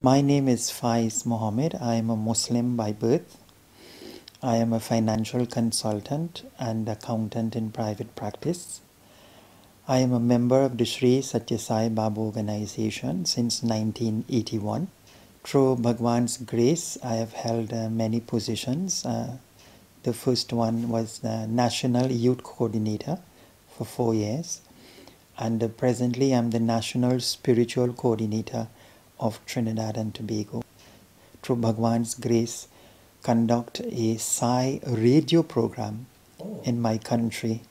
My name is Fize Mohammed. I am a Muslim by birth. I am a financial consultant and accountant in private practice. I am a member of the Sri Satya Sai Baba organization since 1981. Through Bhagwan's grace, I have held many positions. The first one was the National Youth Coordinator for 4 years. And presently I'm the National Spiritual Coordinator of Trinidad and Tobago. Through Bhagwan's grace, conduct a SAI radio program in my country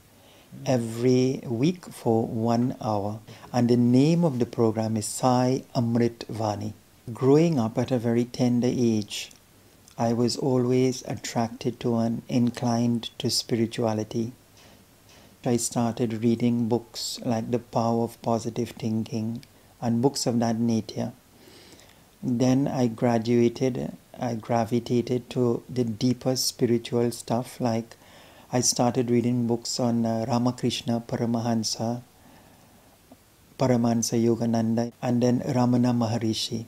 every week for 1 hour. And the name of the program is Sai Amrit Vani. Growing up at a very tender age, I was always attracted to and inclined to spirituality. I started reading books like The Power of Positive Thinking and books of that nature. Then I gravitated to the deeper spiritual stuff, like I started reading books on Ramakrishna Paramahansa, Paramahansa Yogananda, and then Ramana Maharishi.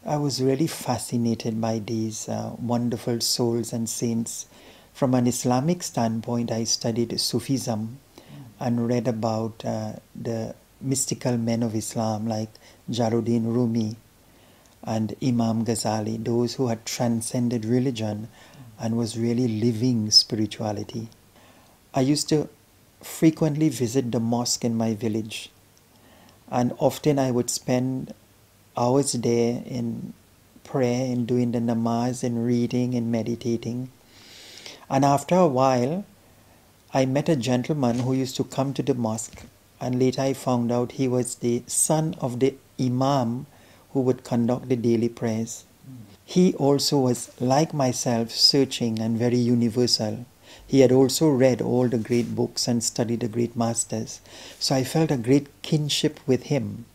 I was really fascinated by these wonderful souls and saints. From an Islamic standpoint, I studied Sufism and read about the mystical men of Islam like Jalaluddin Rumi and Imam Ghazali, those who had transcended religion and was really living spirituality. I used to frequently visit the mosque in my village, and often I would spend hours there in prayer, in doing the namaz, in reading, in meditating. And after a while, I met a gentleman who used to come to the mosque, and later I found out he was the son of the Imam who would conduct the daily prayers. He also was, like myself, searching and very universal. He had also read all the great books and studied the great masters. So I felt a great kinship with him.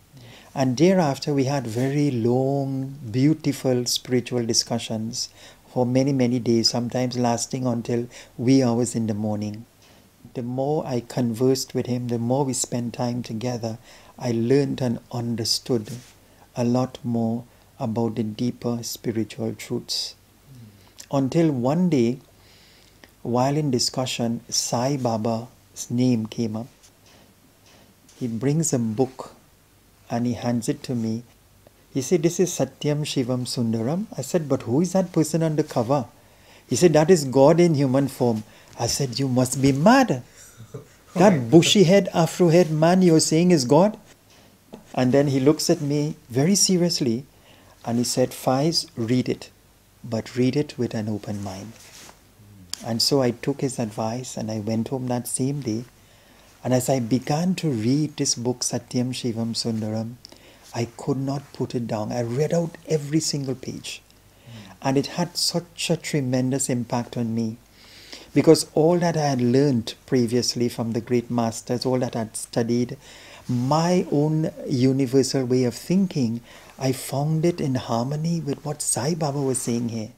And thereafter we had very long, beautiful spiritual discussions for many, many days, sometimes lasting until wee hours in the morning. The more I conversed with him, the more we spent time together, I learned and understood a lot more about the deeper spiritual truths. Until one day, while in discussion, Sai Baba's name came up. He brings a book and he hands it to me. He said, "This is Satyam Shivam Sundaram." I said, "But who is that person on the cover?" He said, "That is God in human form." I said, "You must be mad. That bushy head, afro head man you're saying is God?" And then he looks at me very seriously and he said, "Fize, read it, but read it with an open mind." And so I took his advice and I went home that same day. And as I began to read this book, Satyam Shivam Sundaram, I could not put it down. I read out every single page. And it had such a tremendous impact on me. Because all that I had learned previously from the great masters, all that I had studied, my own universal way of thinking, I found it in harmony with what Sai Baba was saying here.